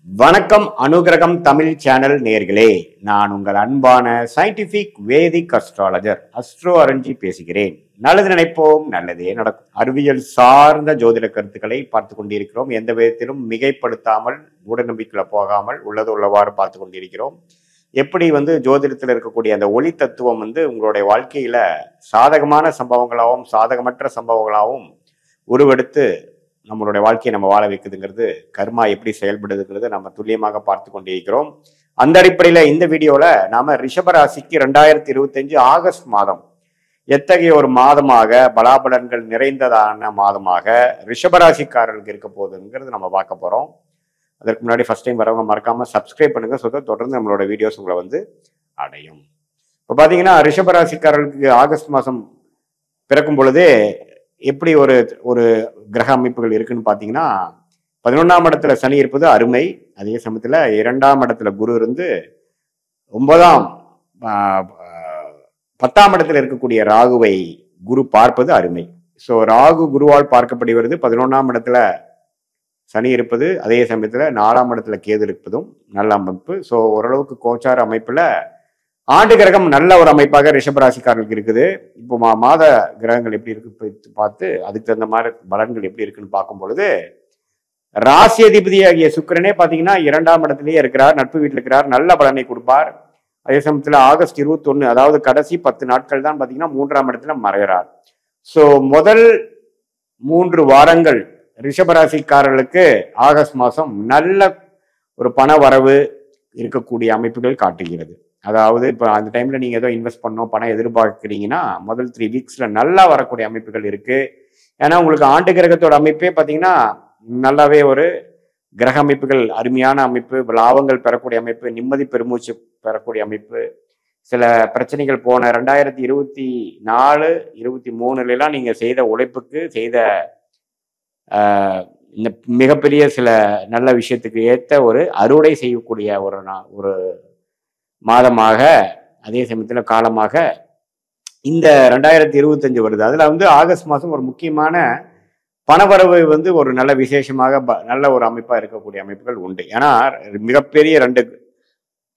வணக்கம் அனுகிரகம் தமிழ் சேனல் நேயர்களே, நான் உங்கள் அன்பான சயின்டிபிக் வேதிக் அஸ்ட்ராலஜர் அஸ்ட்ரோ அரஞ்சி பேசுகிறேன். நல்லது நினைப்போம், நல்லதே நடக்கும். அறிவியல் சார்ந்த ஜோதிட கருத்துக்களை பார்த்து கொண்டிருக்கிறோம். எந்த விதத்திலும் மிகைப்படுத்தாமல், மூட நம்பிக்கையில போகாமல் உள்ளது உள்ளவாறு பார்த்து கொண்டிருக்கிறோம். எப்படி ஜோதிடத்தில் இருக்கக்கூடிய அந்த ஒளி தத்துவம் உங்களுடைய வாழ்க்கையில சாதகமான சம்பவங்களாகவும் சாதகமற்ற சம்பவங்களாகவும் உருவெடுத்து நம்மளுடைய வாழ்க்கையை நம்ம வாழ வைக்குதுங்கிறது, கர்மா எப்படி செயல்படுதுங்கிறது நம்ம துல்லியமாக பார்த்து கொண்டிருக்கிறோம். அந்த அடிப்படையில இந்த வீடியோல நாம ரிஷபராசிக்கு 2025 ஆகஸ்ட் மாதம் எத்தகைய ஒரு மாதமாக, பலாபலன்கள் நிறைந்ததான மாதமாக ரிஷபராசிக்காரர்களுக்கு இருக்க போகுதுங்கிறது நம்ம பார்க்க போறோம். அதற்கு முன்னாடி ஃபர்ஸ்ட் டைம் வரவங்க மறக்காம சப்ஸ்கிரைப் பண்ணுங்க. தொடர்ந்து நம்மளோட வீடியோஸ் உங்களை அடையும். இப்போ பாத்தீங்கன்னா ரிஷபராசிக்காரர்களுக்கு ஆகஸ்ட் மாதம் பிறக்கும் பொழுதே எப்படி ஒரு ஒரு கிரக அமைப்புகள் இருக்குன்னு பார்த்தீங்கன்னா, 11ஆம் இடத்துல சனி இருப்பது அருமை. அதே சமயத்தில் 2ஆம் இடத்துல குரு இருந்து 10ஆம் இடத்துல இருக்கக்கூடிய ராகுவை குரு பார்ப்பது அருமை. ஸோ ராகு குருவால் பார்க்கப்படுவது 11ஆம் இடத்துல சனி இருப்பது, அதே சமயத்தில் 4ஆம் இடத்துல கேது இருப்பதும் நல்ல அமைப்பு. ஸோ ஓரளவுக்கு கோச்சார அமைப்புல ஆண்டு கிரகம் நல்ல ஒரு அமைப்பாக ரிஷபராசிக்காரர்களுக்கு இருக்குது. இப்போ மாத கிரகங்கள் எப்படி இருக்கு பார்த்து அதுக்கு தகுந்த மாதிரி பலன்கள் எப்படி இருக்குன்னு பார்க்கும் பொழுது, ராசி அதிபதியாகிய சுக்கிரனே பார்த்தீங்கன்னா 2ஆம் இடத்திலேயே இருக்கிறார், நட்பு வீட்டில் இருக்கிறார், நல்ல பலனை கொடுப்பார். அதே சமயத்தில் ஆகஸ்ட் 21, அதாவது கடைசி 10 நாட்கள் தான் பார்த்தீங்கன்னா 3ஆம் இடத்துல மறைகிறார். ஸோ முதல் 3 வாரங்கள் ரிஷபராசிக்காரர்களுக்கு ஆகஸ்ட் மாதம் நல்ல ஒரு பண வரவு இருக்கக்கூடிய அமைப்புகள் காட்டுகிறது. அதாவது இப்போ அந்த டைம்ல நீங்க ஏதோ இன்வெஸ்ட் பண்ணோம், பணம் எதிர்பார்க்குறீங்கன்னா முதல் 3 வீக்ஸ்ல நல்லா வரக்கூடிய அமைப்புகள் இருக்கு. ஏன்னா உங்களுக்கு ஆண்டு கிரகத்தோட அமைப்பே பார்த்தீங்கன்னா நல்லாவே ஒரு கிரக அமைப்புகள் அருமையான அமைப்பு, லாபங்கள் பெறக்கூடிய அமைப்பு, நிம்மதி பெருமூச்சு பெறக்கூடிய அமைப்பு. சில பிரச்சனைகள் போன 2024, 23 நீங்க செய்த உழைப்புக்கு செய்த இந்த மிகப்பெரிய சில நல்ல விஷயத்துக்கு ஏற்ற ஒரு அறுவடை செய்யக்கூடிய ஒரு மாதமாக, அதே சமயத்தில் காலமாக இந்த 2025 வருது. அதுல ஆகஸ்ட் மாதம் ஒரு முக்கியமான பணவரவு ஒரு நல்ல விசேஷமாக நல்ல ஒரு அமைப்பா இருக்கக்கூடிய அமைப்புகள் உண்டு. ஏன்னா மிகப்பெரிய 2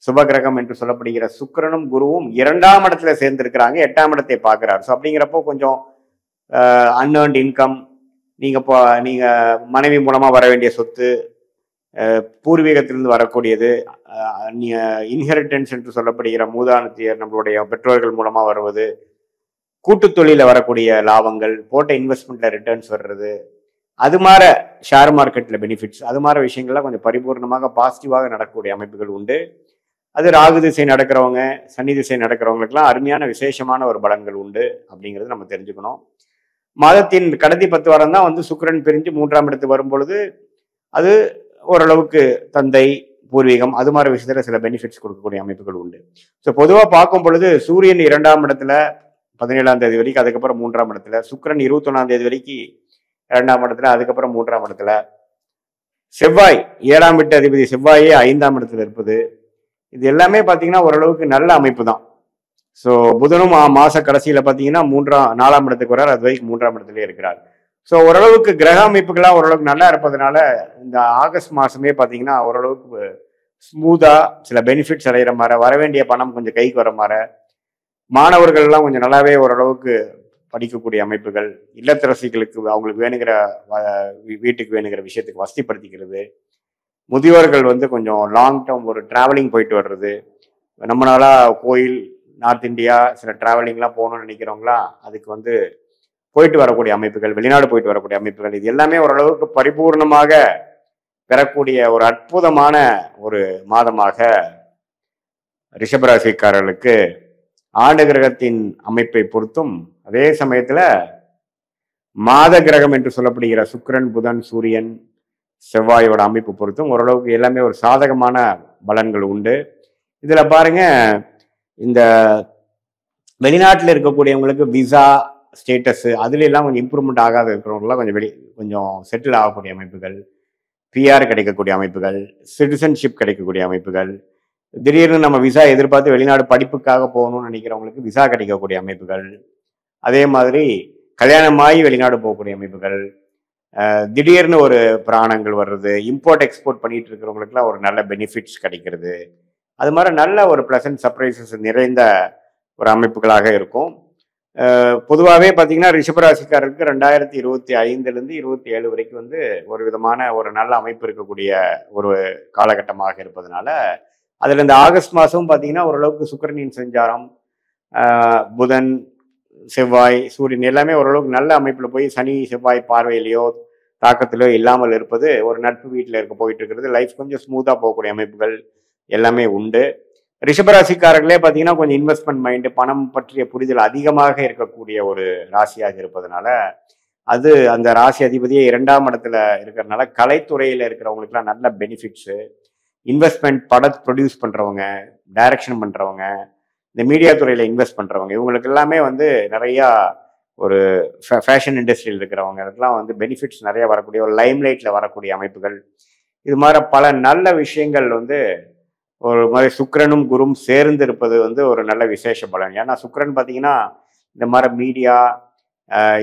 சுபகிரகம் என்று சொல்லப்படுகிற சுக்கிரனும் குருவும் 2ஆம் இடத்துல சேர்ந்திருக்கிறாங்க, 8ஆம் இடத்தை பார்க்கிறார். ஸோ அப்படிங்கிறப்போ கொஞ்சம் அன்ஏர்ன்ட் இன்கம், நீங்க மனைவி மூலமா வர வேண்டிய சொத்து, பூர்வீகத்திலிருந்து வரக்கூடியது, இன்ஹெரிட்டன்ஸ் என்று சொல்லப்படுகிற மூதானத்தியர் நம்மளுடைய பெற்றோர்கள் மூலமா வருவது, கூட்டு தொழில வரக்கூடிய லாபங்கள், போட்ட இன்வெஸ்ட்மெண்ட்ல ரிட்டர்ன்ஸ் வர்றது, அது மாதிரி ஷேர் மார்க்கெட்ல பெனிஃபிட்ஸ், அது மாதிரி விஷயங்கள்லாம் கொஞ்சம் பரிபூர்ணமாக பாசிட்டிவாக நடக்கக்கூடிய அமைப்புகள் உண்டு. அது ராகு திசை நடக்கிறவங்க, சனி திசை நடக்கிறவங்களுக்குலாம் அருமையான விசேஷமான ஒரு பலன்கள் உண்டு அப்படிங்கிறது நம்ம தெரிஞ்சுக்கணும். மாதத்தின் கடைசி 10 வாரம் தான் சுக்கிரன் பிரிஞ்சு 3ஆம் இடத்துக்கு வரும் பொழுது அது ஓரளவுக்கு தந்தை, பூர்வீகம், அது மாதிரி விஷயத்துல சில பெனிஃபிட்ஸ் கொடுக்கக்கூடிய அமைப்புகள் உண்டு. ஸோ பொதுவாக பார்க்கும் பொழுது சூரியன் 2ஆம் இடத்துல 17ஆம் தேதி வரைக்கும், அதுக்கப்புறம் 3ஆம் இடத்துல, சுக்கிரன் 21ஆம் தேதி வரைக்கும் 2ஆம் இடத்துல, அதுக்கப்புறம் 3ஆம் இடத்துல, செவ்வாய் 7ஆம் வீட்டு அதிபதி செவ்வாயே 5ஆம் இடத்துல இருப்பது, இது எல்லாமே பார்த்தீங்கன்னா ஓரளவுக்கு நல்ல அமைப்பு தான். ஸோ புதனும் மாச கடைசியில பார்த்தீங்கன்னா 4ஆம் இடத்துக்கு வர்றார், அது வரைக்கும் 3ஆம் இடத்துலயே இருக்கிறார். ஸோ ஓரளவுக்கு கிரக அமைப்புகள்லாம் ஓரளவுக்கு நல்லா இருப்பதனால இந்த ஆகஸ்ட் மாதமே பார்த்தீங்கன்னா ஓரளவுக்கு ஸ்மூதா சில பெனிஃபிட்ஸ் அடைகிற மாதிரி, வர வேண்டிய பணம் கொஞ்சம் கைக்கு வர மாதிரி, மாணவர்கள்லாம் கொஞ்சம் நல்லாவே ஓரளவுக்கு படிக்கக்கூடிய அமைப்புகள், இல்லத்தரசிகளுக்கு அவங்களுக்கு வேணுங்கிற வீட்டுக்கு வேணுங்கிற விஷயத்துக்கு வசதிப்படுத்திக்கிறது, முதியோர்கள் கொஞ்சம் லாங் டேர்ம் ஒரு டிராவலிங் போயிட்டு வர்றது, நம்மளால கோயில், நார்த் இந்தியா சில டிராவலிங்லாம் போகணும்னு நினைக்கிறவங்களா அதுக்கு போயிட்டு வரக்கூடிய அமைப்புகள், வெளிநாடு போயிட்டு வரக்கூடிய அமைப்புகள், இது எல்லாமே ஓரளவுக்கு பரிபூர்ணமாக பெறக்கூடிய ஒரு அற்புதமான ஒரு மாதமாக ரிஷபராசிக்காரர்களுக்கு ஆண்டு கிரகத்தின் அமைப்பை பொறுத்தும், அதே சமயத்துல மாத கிரகம் என்று சொல்லப்படுகிற சுக்கிரன், புதன், சூரியன், செவ்வாயோட அமைப்பு பொறுத்தும் ஓரளவுக்கு எல்லாமே ஒரு சாதகமான பலன்கள் உண்டு. இதுல பாருங்க, இந்த வெளிநாட்டில் இருக்கக்கூடியவங்களுக்கு விசா ஸ்டேட்டஸ் அதுல எல்லாம் கொஞ்சம் இம்ப்ரூவ்மெண்ட் ஆகாத இருக்கிறவங்களாம் கொஞ்சம் செட்டில் ஆகக்கூடிய அமைப்புகள், பிஆர் கிடைக்கக்கூடிய அமைப்புகள், சிட்டிசன்ஷிப் கிடைக்கக்கூடிய அமைப்புகள், திடீர்னு நம்ம விசா எதிர்பார்த்து வெளிநாடு படிப்புக்காக போகணும்னு நினைக்கிறவங்களுக்கு விசா கிடைக்கக்கூடிய அமைப்புகள், அதே மாதிரி கல்யாணமாகி வெளிநாடு போகக்கூடிய அமைப்புகள், திடீர்னு ஒரு பிராணங்கள் வர்றது, இம்போர்ட் எக்ஸ்போர்ட் பண்ணிட்டு இருக்கிறவங்களுக்குலாம் ஒரு நல்ல பெனிஃபிட்ஸ் கிடைக்கிறது. அது மாதிரி நல்ல ஒரு ப்ளசன்ட் சர்ப்ரைசஸ் நிறைந்த ஒரு அமைப்புகளாக இருக்கும். பொதுவாகவே பார்த்தீங்கன்னா ரிஷபராசிக்காரருக்கு 2025லேருந்து 27 வரைக்கும் வந்து ஒரு விதமான ஒரு நல்ல அமைப்பு இருக்கக்கூடிய ஒரு காலகட்டமாக இருப்பதனால, அதில் இந்த ஆகஸ்ட் மாதம் பார்த்தீங்கன்னா ஓரளவுக்கு சுக்கிரனின் சஞ்சாரம், புதன், செவ்வாய், சூரியன் எல்லாமே ஓரளவுக்கு நல்ல அமைப்பில் போய் சனி செவ்வாய் பார்வையிலையோ தாக்கத்திலோ இல்லாமல் இருப்பது ஒரு நட்பு வீட்டில் இருக்க போயிட்டு இருக்கிறது. லைஃப் கொஞ்சம் ஸ்மூத்தாக போகக்கூடிய அமைப்புகள் எல்லாமே உண்டு. ரிஷபராசிக்காரர்களே பார்த்தீங்கன்னா கொஞ்சம் இன்வெஸ்ட்மெண்ட் மைண்டு, பணம் பற்றிய புரிதல் அதிகமாக இருக்கக்கூடிய ஒரு ராசியாக இருப்பதனால, அது அந்த ராசி அதிபதியே 2ஆம் இடத்துல இருக்கிறதுனால கலைத்துறையில் இருக்கிறவங்களுக்குலாம் நல்ல பெனிஃபிட்ஸு. இன்வெஸ்ட்மெண்ட் ப்ரொடியூஸ் பண்ணுறவங்க, டைரக்ஷன் பண்ணுறவங்க, இந்த மீடியா துறையில் இன்வெஸ்ட் பண்ணுறவங்க, இவங்களுக்கு எல்லாமே வந்து நிறையா ஒரு ஃபேஷன் இண்டஸ்ட்ரியில் இருக்கிறவங்களுக்குலாம் வந்து பெனிஃபிட்ஸ் நிறைய வரக்கூடிய ஒரு லைம்லைட்டில் வரக்கூடிய அமைப்புகள், இது மாதிரி பல நல்ல விஷயங்கள் வந்து ஒரு மாதிரி சுக்கிரனும் குரும் சேர்ந்து இருப்பது வந்து ஒரு நல்ல விசேஷ பலன். ஏன்னா சுக்கிரன் பார்த்தீங்கன்னா இந்த மாதிரி மீடியா,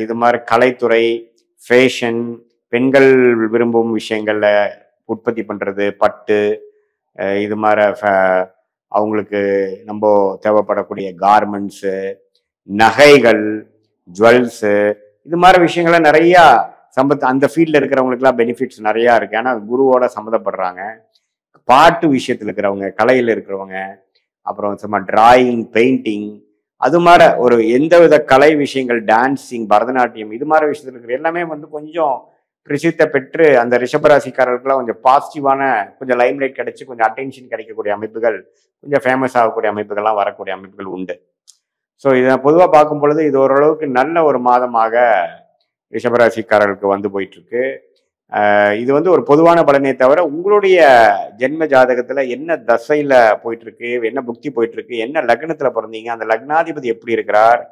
இது மாதிரி கலைத்துறை, ஃபேஷன், பெண்கள் விரும்பும் விஷயங்கள்ல உற்பத்தி பண்ணுறது, பட்டு, இது மாதிரி அவங்களுக்கு நம்ம தேவைப்படக்கூடிய கார்மெண்ட்ஸு, நகைகள், ஜுவல்ஸு, இது மாதிரி விஷயங்கள நிறையா அந்த ஃபீல்டில் இருக்கிறவங்களுக்குலாம் பெனிஃபிட்ஸ் நிறையா இருக்குது. ஏன்னா குருவோட சம்மந்தப்படுறாங்க. பாட்டு விஷயத்தில் இருக்கிறவங்க, கலையில் இருக்கிறவங்க, அப்புறம் சும்மா டிராயிங், பெயிண்டிங், அது மாதிரி ஒரு எந்தவித கலை விஷயங்கள், டான்ஸிங், பரதநாட்டியம், இது மாதிரி விஷயத்தில் இருக்கிற எல்லாமே வந்து கொஞ்சம் பிரசித்த பெற்று அந்த ரிஷபராசிக்காரர்களுக்குலாம் கொஞ்சம் பாசிட்டிவான கொஞ்சம் லைம்லைட் கிடைச்சி கொஞ்சம் அட்டென்ஷன் கிடைக்கக்கூடிய அமைப்புகள், கொஞ்சம் ஃபேமஸ் ஆகக்கூடிய அமைப்புகள்லாம் வரக்கூடிய அமைப்புகள் உண்டு. ஸோ இதை பொதுவாக பார்க்கும் பொழுது இது ஓரளவுக்கு நல்ல ஒரு மாதமாக ரிஷபராசிக்காரர்களுக்கு வந்து போயிட்டுருக்கு. இது வந்து ஒரு பொதுவான பலனே தவிர உங்களுடைய ஜென்ம ஜாதகத்தில் என்ன தசையில் போயிட்டுருக்கு, என்ன புக்தி போயிட்டுருக்கு, என்ன லக்னத்தில் பிறந்தீங்க, அந்த லக்னாதிபதி எப்படி இருக்கிறார்,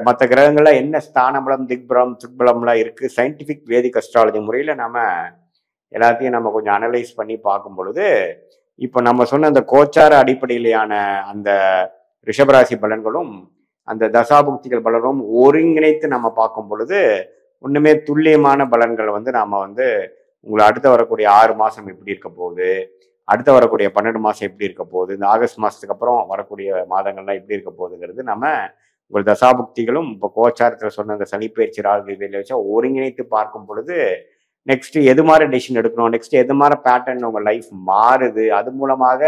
மற்ற கிரகங்கள்ல என்ன ஸ்தானபலம், திக்பலம், துக்பலம்லாம் இருக்குது, சயின்டிஃபிக் வேதிக் அஸ்ட்ராலஜி முறையில் நம்ம எல்லாத்தையும் நம்ம கொஞ்சம் அனலைஸ் பண்ணி பார்க்கும் பொழுது, இப்போ நம்ம சொன்ன அந்த கோச்சார அடிப்படையிலான அந்த ரிஷபராசி பலன்களும் அந்த தசாபுக்திகள் பலனும் ஒருங்கிணைத்து நம்ம பார்க்கும் பொழுது ஒன்றுமே துல்லியமான பலன்கள் வந்து நாம் வந்து உங்களை அடுத்த வரக்கூடிய 6 மாதம் எப்படி இருக்க போகுது, அடுத்த வரக்கூடிய 12 மாதம் எப்படி இருக்க போகுது, இந்த ஆகஸ்ட் மாதத்துக்கு அப்புறம் வரக்கூடிய மாதங்கள்லாம் எப்படி இருக்க போகுதுங்கிறது நம்ம உங்கள் தசாபுக்திகளும் இப்போ கோச்சாரத்தில் சொன்ன அந்த சனிப்பயிற்சி ராகு இதில் வச்சா ஒருங்கிணைத்து பார்க்கும் பொழுது நெக்ஸ்ட் எது மாதிரி டெசிஷன் எடுக்கணும், நெக்ஸ்ட் எது மாதிரி பேட்டர்ன் உங்கள் லைஃப் மாறுது, அது மூலமாக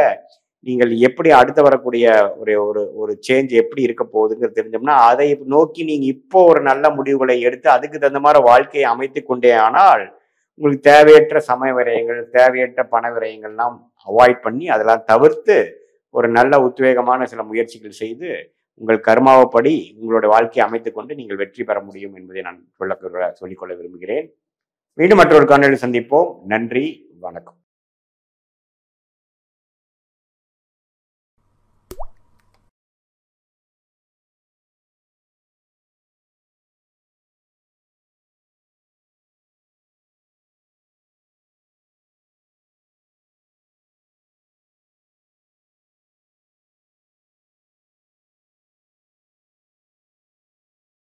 நீங்கள் எப்படி அடுத்த வரக்கூடிய ஒரு ஒரு ஒரு சேஞ்ச் எப்படி இருக்க போகுதுங்கிறது தெரிஞ்சோம்னா அதை நோக்கி நீங்கள் இப்போ ஒரு நல்ல முடிவுகளை எடுத்து அதுக்கு தகுந்த மாதிரி வாழ்க்கையை அமைத்து கொண்டே ஆனால் உங்களுக்கு தேவையற்ற சமய விரயங்கள், தேவையற்ற பண விரயங்கள்லாம் அவாய்ட் பண்ணி அதெல்லாம் தவிர்த்து ஒரு நல்ல உத்வேகமான சில முயற்சிகள் செய்து உங்கள் கர்மாவைப்படி உங்களுடைய வாழ்க்கையை அமைத்து கொண்டு நீங்கள் வெற்றி பெற முடியும் என்பதை நான் சொல்லிக்கொள்ள விரும்புகிறேன். மீண்டும் மற்றொரு காணொளியில் சந்திப்போம். நன்றி, வணக்கம்.